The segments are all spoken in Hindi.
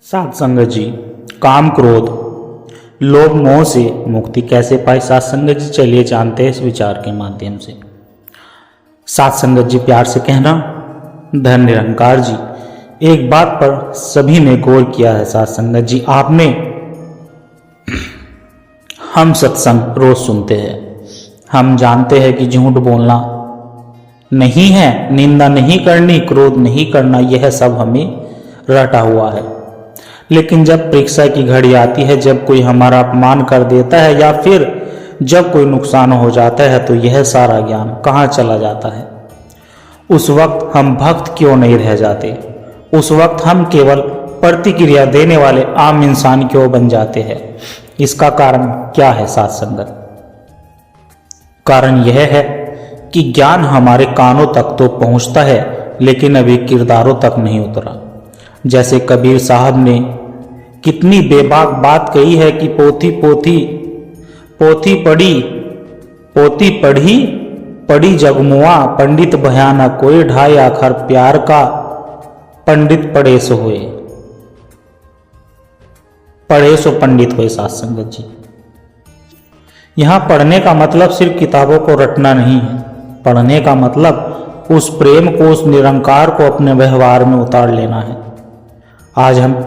सात संगत जी, काम क्रोध लोभ मोह से मुक्ति कैसे पाए। सात संगत जी, चलिए जानते हैं इस विचार के माध्यम से। सात संगत जी, प्यार से कहना। धन निरंकार जी, एक बात पर सभी ने गौर किया है। सात संगत जी, आपने हम सत्संग रोज सुनते हैं, हम जानते हैं कि झूठ बोलना नहीं है, निंदा नहीं करनी, क्रोध नहीं करना, यह सब हमें रटा हुआ है। लेकिन जब परीक्षा की घड़ी आती है, जब कोई हमारा अपमान कर देता है या फिर जब कोई नुकसान हो जाता है, तो यह सारा ज्ञान कहाँ चला जाता है। उस वक्त हम भक्त क्यों नहीं रह जाते? उस वक्त हम केवल प्रतिक्रिया देने वाले आम इंसान क्यों बन जाते हैं? इसका कारण क्या है साथ संगत? कारण यह है कि ज्ञान हमारे कानों तक तो पहुंचता है, लेकिन अभी किरदारों तक नहीं उतरा। जैसे कबीर साहब ने कितनी बेबाक बात कही है कि पोथी पढ़ी पढ़ी जगमुआ, पंडित भयानक कोई ढाई आखर प्यार का, पंडित पढ़े सो हुए, पढ़े सो पंडित हुए। साथ संगत जी, यहां पढ़ने का मतलब सिर्फ किताबों को रटना नहीं है। पढ़ने का मतलब उस प्रेम को, उस निरंकार को अपने व्यवहार में उतार लेना है। आज हम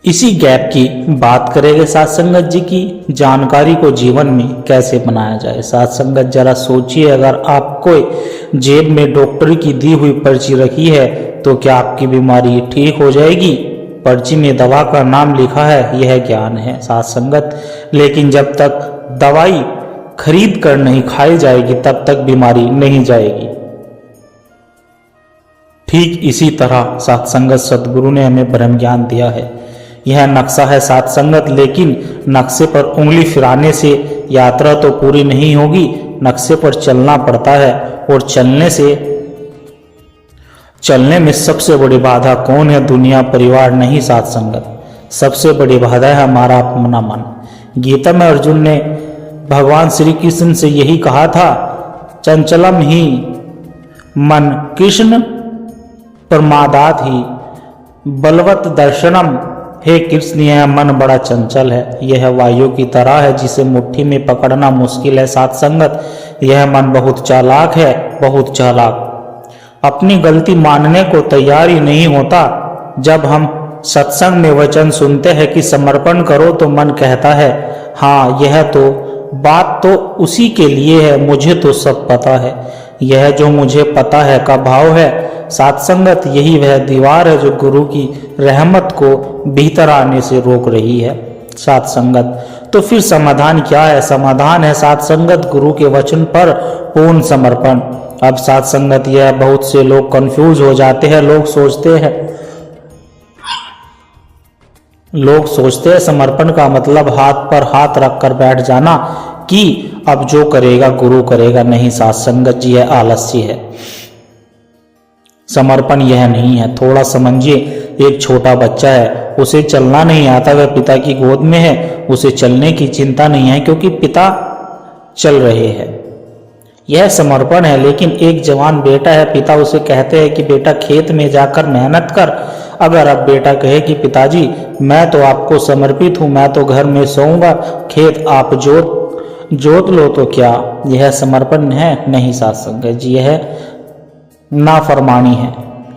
इसी गैप की बात करेंगे साथ संगत जी की जानकारी को जीवन में कैसे बनाया जाए। साथ संगत जरा सोचिए, अगर आपको जेब में डॉक्टर की दी हुई पर्ची रखी है तो क्या आपकी बीमारी ठीक हो जाएगी? पर्ची में दवा का नाम लिखा है, यह ज्ञान है साथ संगत। लेकिन जब तक दवाई खरीद कर नहीं खाई जाएगी, तब तक बीमारी नहीं जाएगी। ठीक इसी तरह साथ संगत सदगुरु ने हमें ब्रह्म ज्ञान दिया है। यह नक्शा है साथ संगत, लेकिन नक्शे पर उंगली फिराने से यात्रा तो पूरी नहीं होगी। नक्शे पर चलना पड़ता है, और चलने में सबसे बड़ी बाधा कौन है? दुनिया, परिवार नहीं साथ संगत। सबसे बड़ी बाधा है हमारा अपना मन। गीता में अर्जुन ने भगवान श्री कृष्ण से यही कहा था, चंचलम ही मन कृष्ण प्रमादात ही बलवत दर्शनम। हे कृष्ण, यह मन बड़ा चंचल है, यह वायु की तरह है जिसे मुट्ठी में पकड़ना मुश्किल है। साथ संगत, यह मन बहुत चालाक है, बहुत चालाक। अपनी गलती मानने को तैयार ही नहीं होता। जब हम सत्संग में वचन सुनते हैं कि समर्पण करो, तो मन कहता है, हाँ यह तो बात तो उसी के लिए है, मुझे तो सब पता है। यह जो मुझे पता है का भाव है साथ संगत, यही वह दीवार है जो गुरु की रहमत को भीतर आने से रोक रही है साथ संगत। तो फिर समाधान क्या है? समाधान है साथ संगत गुरु के वचन पर पूर्ण समर्पण। अब साथ संगत, यह बहुत से लोग कंफ्यूज हो जाते हैं। लोग सोचते हैं समर्पण का मतलब हाथ पर हाथ रखकर बैठ जाना कि अब जो करेगा गुरु करेगा। नहीं साथ संगत जी, यह आलस्य है। समर्पण यह नहीं है। थोड़ा समझिए, एक छोटा बच्चा है, उसे चलना नहीं आता, वह पिता की गोद में है, उसे चलने की चिंता नहीं है क्योंकि पिता चल रहे हैं। यह समर्पण है। लेकिन एक जवान बेटा है, पिता उसे कहते हैं कि बेटा खेत में जाकर मेहनत कर। अगर अब बेटा कहे कि पिताजी मैं तो आपको समर्पित हूं, मैं तो घर में सोऊंगा, खेत आप जोत लो, तो क्या यह समर्पण है? नहीं साथ संगत जी, यह नाफरमानी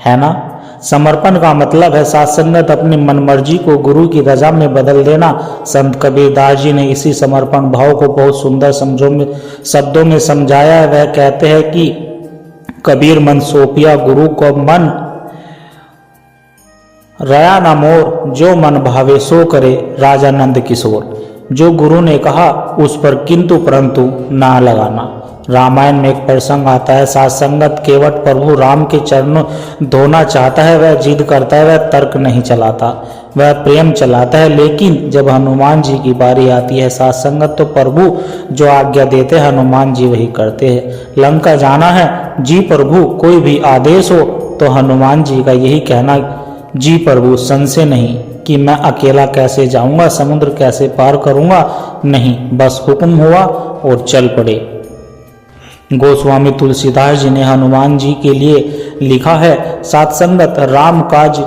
है ना। समर्पण का मतलब है साथ संगत अपनी मनमर्जी को गुरु की रजा में बदल देना। संत कबीरदास जी ने इसी समर्पण भाव को बहुत सुंदर शब्दों में समझाया है। वह कहते हैं कि कबीर मन सौंपिया गुरु को, मन रया न मोर, जो मन भावे सो करे राजानंद किशोर। जो गुरु ने कहा उस पर किंतु परंतु ना लगाना। रामायण में एक प्रसंग आता है साथ संगत, केवट प्रभु राम के चरणों धोना चाहता है, वह जिद करता है, वह तर्क नहीं चलाता, वह प्रेम चलाता है। लेकिन जब हनुमान जी की बारी आती है साथ संगत, तो प्रभु जो आज्ञा देते हैं हनुमान जी वही करते हैं। लंका जाना है, जी प्रभु कोई भी आदेश हो, तो हनुमान जी का यही कहना, जी प्रभु संशय नहीं कि मैं अकेला कैसे जाऊंगा, समुद्र कैसे पार करूंगा, नहीं बस हुक्म हुआ और चल पड़े। गोस्वामी तुलसीदास जी ने हनुमान जी के लिए लिखा है, सात संगत राम काज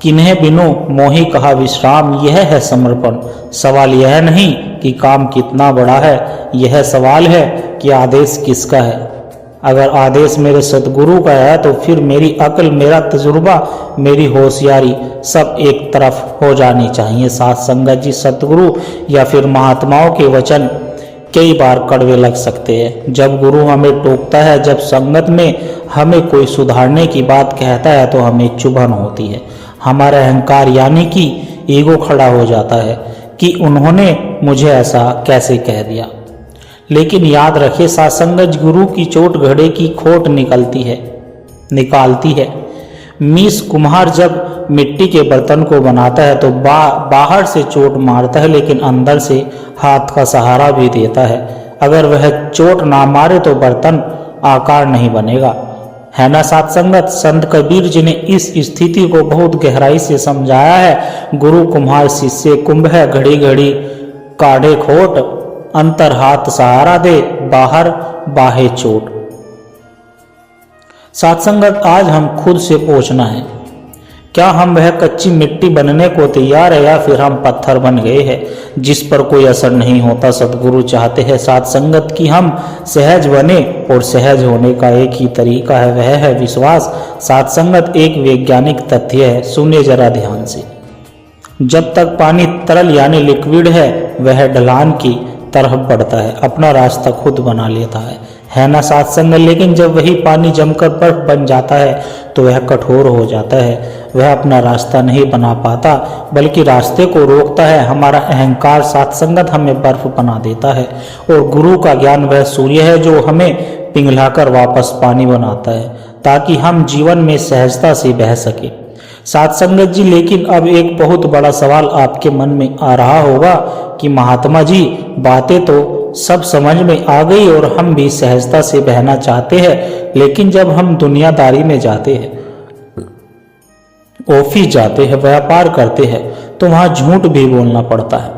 किन्हें बिनु मोहि कहा विश्राम, यह है समर्पण। सवाल यह नहीं कि काम कितना बड़ा है, यह सवाल है कि आदेश किसका है। अगर आदेश मेरे सतगुरु का है तो फिर मेरी अक्ल, मेरा तजुर्बा, मेरी होशियारी सब एक तरफ हो जानी चाहिए। साथ संगत जी, सतगुरु या फिर महात्माओं के वचन कई बार कड़वे लग सकते हैं। जब गुरु हमें टोकता है, जब संगत में हमें कोई सुधारने की बात कहता है तो हमें चुभन होती है। हमारा अहंकार यानी कि ईगो खड़ा हो जाता है कि उन्होंने मुझे ऐसा कैसे कह दिया। लेकिन याद रखिए, सत्संगत गुरु की चोट घड़े की खोट निकालती है। मीस कुम्हार जब मिट्टी के बर्तन को बनाता है तो बाहर से चोट मारता है, लेकिन अंदर से हाथ का सहारा भी देता है। अगर वह चोट ना मारे तो बर्तन आकार नहीं बनेगा, है ना सत्संगत। संत कबीर जी ने इस स्थिति को बहुत गहराई से समझाया है। गुरु कुम्हार, शिष्य कुंभ है, घड़ी घड़ी काढ़े खोट, अंतर हाथ सहारा दे, बाहर बाहे चोट। सत्संगत, आज हम खुद से पूछना है, क्या हम वह कच्ची मिट्टी बनने को तैयार है या फिर हम पत्थर बन गए हैं जिस पर कोई असर नहीं होता। सतगुरु चाहते हैं सत्संगत कि हम सहज बने, और सहज होने का एक ही तरीका है, वह है विश्वास। सत्संगत एक वैज्ञानिक तथ्य है, सुनिए जरा ध्यान से। जब तक पानी तरल यानी लिक्विड है, वह ढलान की तरफ बढ़ता है, अपना रास्ता खुद बना लेता है ना सत्संग। लेकिन जब वही पानी जमकर बर्फ बन जाता है तो वह कठोर हो जाता है, वह अपना रास्ता नहीं बना पाता बल्कि रास्ते को रोकता है। हमारा अहंकार सत्संगत हमें बर्फ बना देता है, और गुरु का ज्ञान वह सूर्य है जो हमें पिघलाकर वापस पानी बनाता है, ताकि हम जीवन में सहजता से बह सके। सत्संगत जी, लेकिन अब एक बहुत बड़ा सवाल आपके मन में आ रहा होगा कि महात्मा जी, बातें तो सब समझ में आ गई और हम भी सहजता से बहना चाहते हैं, लेकिन जब हम दुनियादारी में जाते हैं, ऑफिस जाते हैं, व्यापार करते हैं, तो वहां झूठ भी बोलना पड़ता है,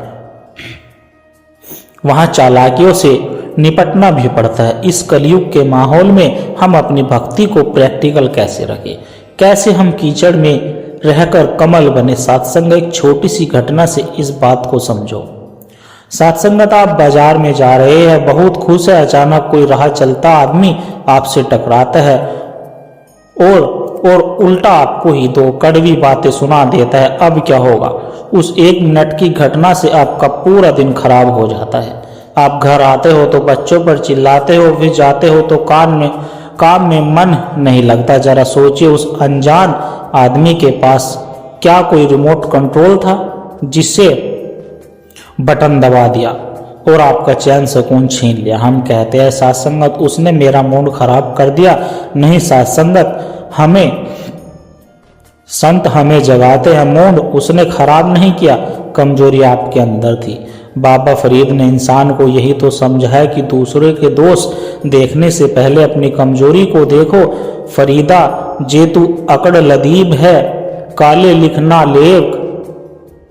वहां चालाकियों से निपटना भी पड़ता है। इस कलयुग के माहौल में हम अपनी भक्ति को प्रैक्टिकल कैसे रखें, कैसे हम कीचड़ में रहकर कमल बने। सत्संग, एक छोटी सी घटना से इस बात को समझो। सत्संगत, आप बाजार में जा रहे हैं, बहुत खुश है, अचानक कोई राह चलता आदमी आपसे टकराता है और उल्टा आपको ही दो कड़वी बातें सुना देता है। अब क्या होगा? उस एक मिनट की घटना से आपका पूरा दिन खराब हो जाता है। आप घर आते हो तो बच्चों पर चिल्लाते हो, फिर जाते हो तो काम में मन नहीं लगता। जरा सोचिए, उस अनजान आदमी के पास क्या कोई रिमोट कंट्रोल था जिससे बटन दबा दिया और आपका चैन सुकून छीन लिया? हम कहते हैं सत्संगत, उसने मेरा मूड खराब कर दिया। नहीं सत्संगत, संत हमें जगाते हैं, मूड उसने खराब नहीं किया, कमजोरी आपके अंदर थी। बाबा फरीद ने इंसान को यही तो समझाया कि दूसरे के दोष देखने से पहले अपनी कमजोरी को देखो। फरीदा, जे तू अकड़ लदीब है, काले लिखना लेख,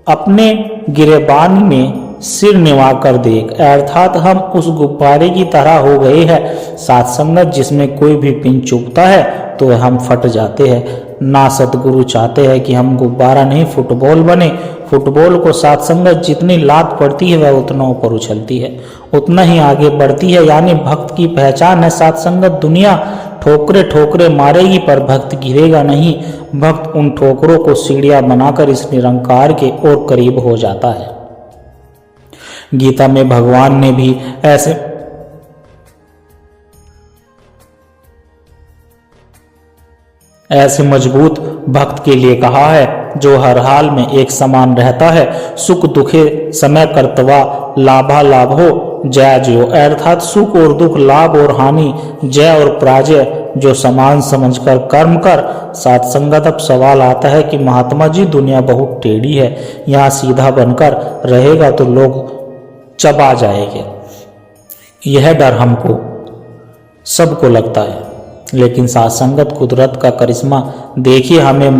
अपने गिरेबान में सिर निवा कर देख। अर्थात हम उस गुब्बारे की तरह हो गए हैं सत्संगत, जिसमें कोई भी पिन चुभता है तो हम फट जाते हैं। ना सतगुरु चाहते हैं कि हम गुब्बारा नहीं फुटबॉल बने। फुटबॉल को सत्संगत जितनी लात पड़ती है वह उतना ऊपर उछलती है, उतना ही आगे बढ़ती है। यानी भक्त की पहचान है सत्संगत। दुनिया ठोकरे मारेगी पर भक्त गिरेगा नहीं। भक्त उन ठोकरों को सीढ़ियां बनाकर इस निरंकार के और करीब हो जाता है। गीता में भगवान ने भी ऐसे मजबूत भक्त के लिए कहा है जो हर हाल में एक समान रहता है, सुख दुखे समय कर्तवा लाभा लाभ हो जय जो। अर्थात सुख और दुख, लाभ और हानि, जय और पराजय जो समान समझकर कर्म कर। सत्संगत, अब सवाल आता है कि महात्मा जी, दुनिया बहुत टेढ़ी है, यहाँ सीधा बनकर रहेगा तो लोग चबा जाएंगे, यह डर हमको सबको लगता है। लेकिन सत्संगत, कुदरत का करिश्मा देखिए, हमें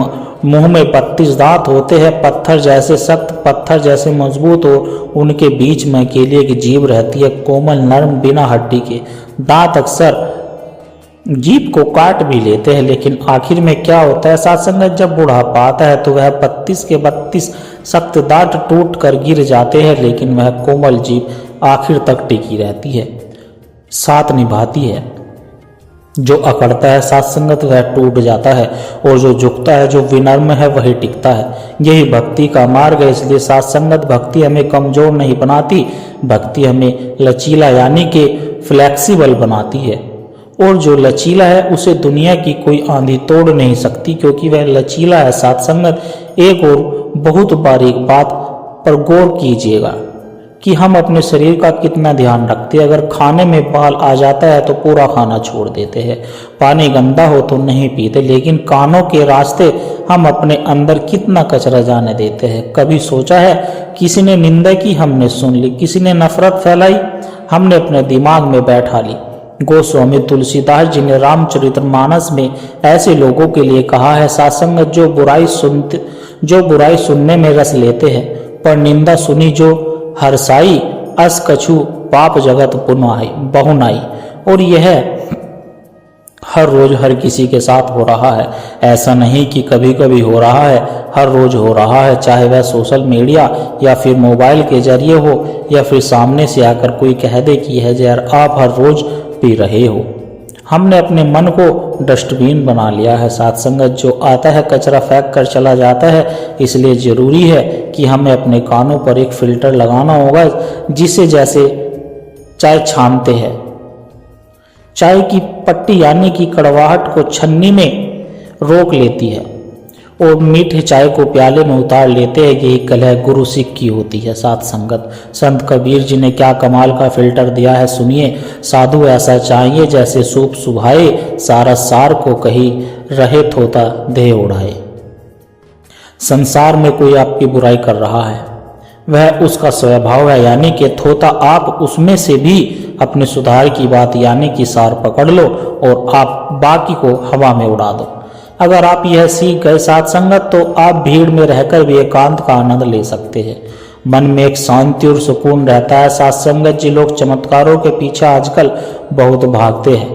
मुंह में 32 दांत होते हैं, पत्थर जैसे सख्त, पत्थर जैसे मजबूत, और उनके बीच में अकेले की जीभ रहती है, कोमल नरम बिना हड्डी के। दांत अक्सर जीभ को काट भी लेते हैं, लेकिन आखिर में क्या होता है साथ संगत, जब बुढ़ापा आता है तो वह 32 के 32 सख्त दांत टूट कर गिर जाते हैं, लेकिन वह कोमल जीभ आखिर तक टिकी रहती है, साथ निभाती है। जो अकड़ता है साथ संगत वह टूट जाता है, और जो झुकता है, जो विनम्र है, वही टिकता है। यही भक्ति का मार्ग है। इसलिए साथ संगत भक्ति हमें कमजोर नहीं बनाती, भक्ति हमें लचीला यानी कि फ्लेक्सिबल बनाती है। और जो लचीला है उसे दुनिया की कोई आंधी तोड़ नहीं सकती, क्योंकि वह लचीला है। साथ संगत एक और बहुत बारीक बात पर गौर कीजिएगा कि हम अपने शरीर का कितना ध्यान रखते हैं। अगर खाने में बाल आ जाता है तो पूरा खाना छोड़ देते हैं, पानी गंदा हो तो नहीं पीते, लेकिन कानों के रास्ते हम अपने अंदर कितना कचरा जाने देते हैं। कभी सोचा है किसी ने निंदा की, हमने सुन ली, किसी ने नफरत फैलाई, हमने अपने दिमाग में बैठा ली। गोस्वामी तुलसीदास जी ने रामचरितमानस में ऐसे लोगों के लिए कहा है, सात्संगत जो बुराई सुनने में रस लेते हैं, पर निंदा सुनी जो हरसाई, अस कछु पाप जगत बहुनाई। और यह हर रोज हर किसी के साथ हो रहा है, ऐसा नहीं कि कभी कभी हो रहा है, हर रोज हो रहा है। चाहे वह सोशल मीडिया या फिर मोबाइल के जरिए हो, या फिर सामने से आकर कोई कह दे कि यह जहर आप हर रोज पी रहे हो। हमने अपने मन को डस्टबिन बना लिया है। साथ संगत जो आता है कचरा फेंक कर चला जाता है। इसलिए जरूरी है कि हमें अपने कानों पर एक फिल्टर लगाना होगा, जिसे जैसे चाय छानते हैं, चाय की पत्ती यानी कि कड़वाहट को छन्नी में रोक लेती है और मीठे चाय को प्याले में उतार लेते हैं। यही कलह गुरु सिख की होती है। साथ संगत संत कबीर जी ने क्या कमाल का फिल्टर दिया है, सुनिए। साधु ऐसा चाहिए जैसे सूप सुभाए, सारा सार को कही रहे थोता देह उड़ाए। संसार में कोई आपकी बुराई कर रहा है, वह उसका स्वभाव है, यानी कि थोता आप उसमें से भी अपने सुधार की बात यानी कि सार पकड़ लो और आप बाकी को हवा में उड़ा दो। अगर आप यह सीख गए साथ संगत, तो आप भीड़ में रहकर भी एकांत का आनंद ले सकते हैं। मन में एक शांति और सुकून रहता है। साथ संगत जी लोग चमत्कारों के पीछे आजकल बहुत भागते हैं।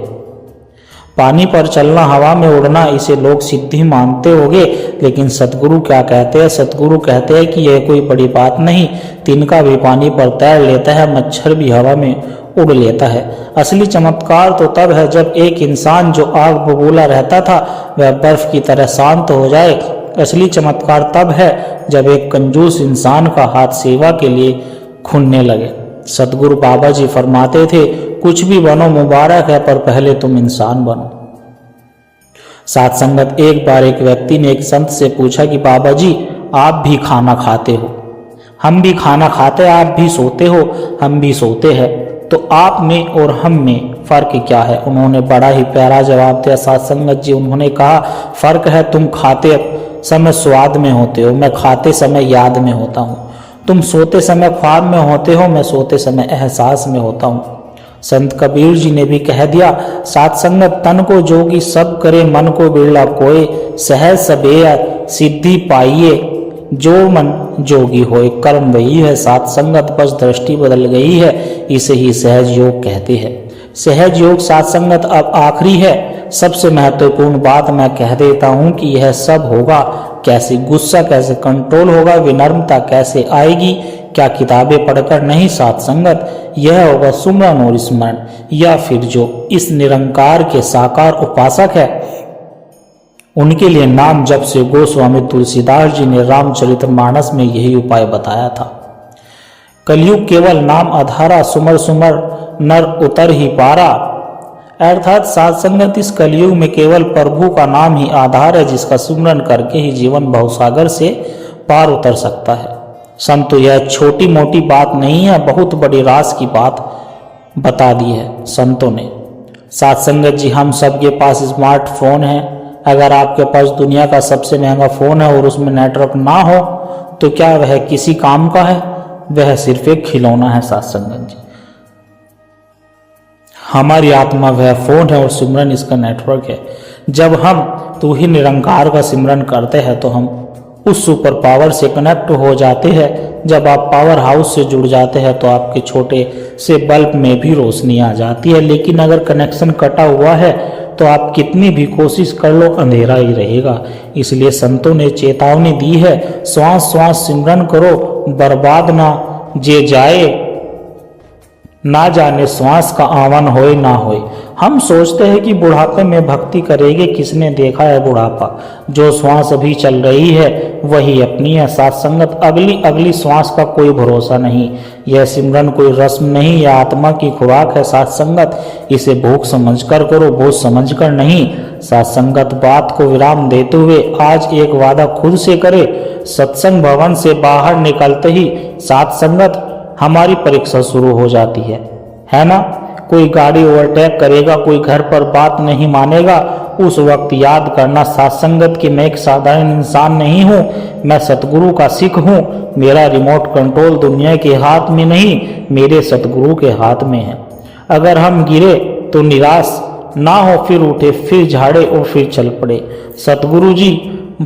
पानी पर चलना, हवा में उड़ना, इसे लोग सिद्धि मानते होंगे, लेकिन सतगुरु क्या कहते हैं? सतगुरु कहते हैं कि यह कोई बड़ी बात नहीं, तिनका भी पानी पर तैर लेता है, मच्छर भी हवा में उड़ लेता है। असली चमत्कार तो तब है जब एक इंसान जो आग बबूला रहता था वह बर्फ की तरह शांत हो जाए। असली चमत्कार तब है जब एक कंजूस इंसान का हाथ सेवा के लिए खुलने लगे। सतगुरु बाबा जी फरमाते थे, कुछ भी बनो मुबारक है, पर पहले तुम इंसान बनो। साथ संगत एक बार एक व्यक्ति ने एक संत से पूछा कि बाबा जी आप भी खाना खाते हो, हम भी खाना खाते हैं, आप भी सोते हो, हम भी सोते हैं, तो आप में और हम में फर्क क्या है? उन्होंने बड़ा ही प्यारा जवाब दिया साथ संगत जी। उन्होंने कहा, फर्क है तुम खाते समय स्वाद में होते हो, मैं खाते समय याद में होता हूँ। तुम सोते समय ख्वाब में होते हो, मैं सोते समय एहसास में होता हूँ। संत कबीर जी ने भी कह दिया, साथ संगत तन को जोगी सब करे, मन को बिरला कोय, सहज सबे सिद्धि पाइए, जो मन जोगी होए। कर्म वही है साथ संगत, बस दृष्टि बदल गई है, इसे ही सहज योग कहते हैं। सहज योग साथ संगत अब आखिरी है। सबसे महत्वपूर्ण बात मैं कह देता हूं कि यह सब होगा कैसे? गुस्सा कैसे कंट्रोल होगा? विनम्रता कैसे आएगी? क्या किताबें पढ़कर नहीं साथ संगत, यह होगा सुमरन और स्मरण, या फिर जो इस निरंकार के साकार उपासक है उनके लिए नाम जप से। गोस्वामी तुलसीदास जी ने रामचरितमानस में यही उपाय बताया था। कलयुग केवल नाम आधारा, सुमर सुमर नर उतर ही पारा। अर्थात साथ संगत इस कलयुग में केवल प्रभु का नाम ही आधार है, जिसका सुमरन करके ही जीवन भवसागर से पार उतर सकता है। संतो यह छोटी मोटी बात नहीं है, बहुत बड़ी राज की बात बता दी है संतों ने। साथ संगत जी हम सबके पास स्मार्टफोन है। अगर आपके पास दुनिया का सबसे महंगा फोन है और उसमें नेटवर्क ना हो तो क्या वह किसी काम का है? वह सिर्फ एक खिलौना है। साथ संगत जी हमारी आत्मा वह फोन है और सिमरन इसका नेटवर्क है। जब हम तू ही निरंकार का सिमरन करते हैं तो हम उस सुपर पावर से कनेक्ट हो जाते हैं। जब आप पावर हाउस से जुड़ जाते हैं तो आपके छोटे से बल्ब में भी रोशनी आ जाती है। लेकिन अगर कनेक्शन कटा हुआ है तो आप कितनी भी कोशिश कर लो अंधेरा ही रहेगा। इसलिए संतों ने चेतावनी दी है, श्वास श्वास सिमरन करो, बर्बाद ना जे जाए, ना जाने श्वास का आवन होए ना होए। हम सोचते हैं कि बुढ़ापे में भक्ति करेंगे, किसने देखा है बुढ़ापा। जो श्वास अभी चल रही है वही अपनी है। साथ संगत अगली अगली श्वास का कोई भरोसा नहीं। यह सिमरन कोई रस्म नहीं, यह आत्मा की खुराक है। साथ संगत इसे भूख समझकर करो, बोझ समझकर नहीं। साथ संगत बात को विराम देते हुए आज एक वादा खुद से करे। सत्संग भवन से बाहर निकलते ही साथ संगत हमारी परीक्षा शुरू हो जाती है ना। कोई गाड़ी ओवरटेक करेगा, कोई घर पर बात नहीं मानेगा, उस वक्त याद करना साथ संगत कि मैं एक साधारण इंसान नहीं हूँ, मैं सतगुरु का सिख हूँ। मेरा रिमोट कंट्रोल दुनिया के हाथ में नहीं, मेरे सतगुरु के हाथ में है। अगर हम गिरे तो निराश ना हो, फिर उठे, फिर झाड़े और फिर चल पड़े। सतगुरु जी,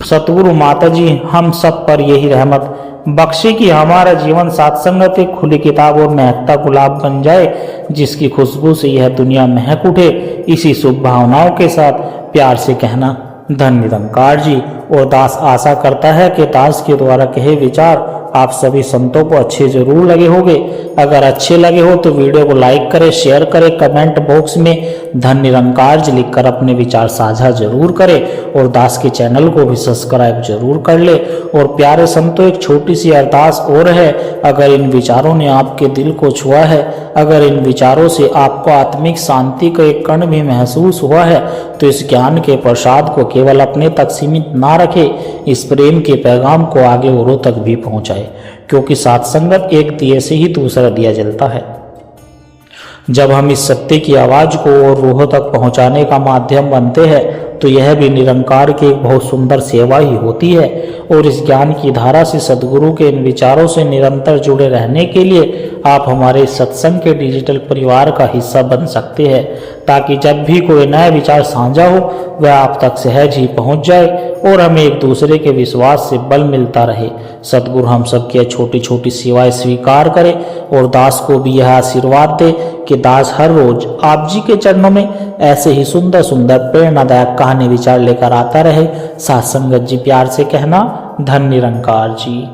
सतगुरु माता जी हम सब पर यही रहमत बख्शे कि हमारा जीवन सत्संगत एक खुली किताब और महकता गुलाब बन जाए, जिसकी खुशबू से यह दुनिया महक उठे। इसी शुभ भावनाओं के साथ प्यार से कहना धन निरंकार जी। और दास आशा करता है कि दास के द्वारा कहे विचार आप सभी संतों को अच्छे जरूर लगे होंगे। अगर अच्छे लगे हो तो वीडियो को लाइक करें, शेयर करें, कमेंट बॉक्स में धन निरंकार जी लिखकर अपने विचार साझा जरूर करें और दास के चैनल को भी सब्सक्राइब जरूर कर ले। और प्यारे संतों, एक छोटी सी अरदास और है। अगर इन विचारों ने आपके दिल को छुआ है, अगर इन विचारों से आपको आत्मिक शांति का एक कण भी महसूस हुआ है, तो इस ज्ञान के प्रसाद को केवल अपने तक सीमित ना रखे, इस प्रेम के पैगाम को आगे औरों तक भी पहुंचाए। क्योंकि सत्संगत एक दिए से ही दूसरा दिया जलता है। जब हम इस सत्य की आवाज को और रूहों तक पहुंचाने का माध्यम बनते हैं, तो यह भी निरंकार की एक बहुत सुंदर सेवा ही होती है। और इस ज्ञान की धारा से सद्गुरु के इन विचारों से निरंतर जुड़े रहने के लिए आप हमारे सत्संग के डिजिटल परिवार का हिस्सा बन सकते हैं, ताकि जब भी कोई नया विचार साझा हो वह आप तक सहज ही पहुंच जाए और हमें एक दूसरे के विश्वास से बल मिलता रहे। सद्गुरु हम सबकी छोटी छोटी सेवाएं स्वीकार करे और दास को भी यह आशीर्वाद दे कि दास हर रोज आप जी के चरणों में ऐसे ही सुंदर सुंदर प्रेरणादायक कहानी विचार लेकर आता रहे। साथ संगत जी प्यार से कहना धन निरंकार जी।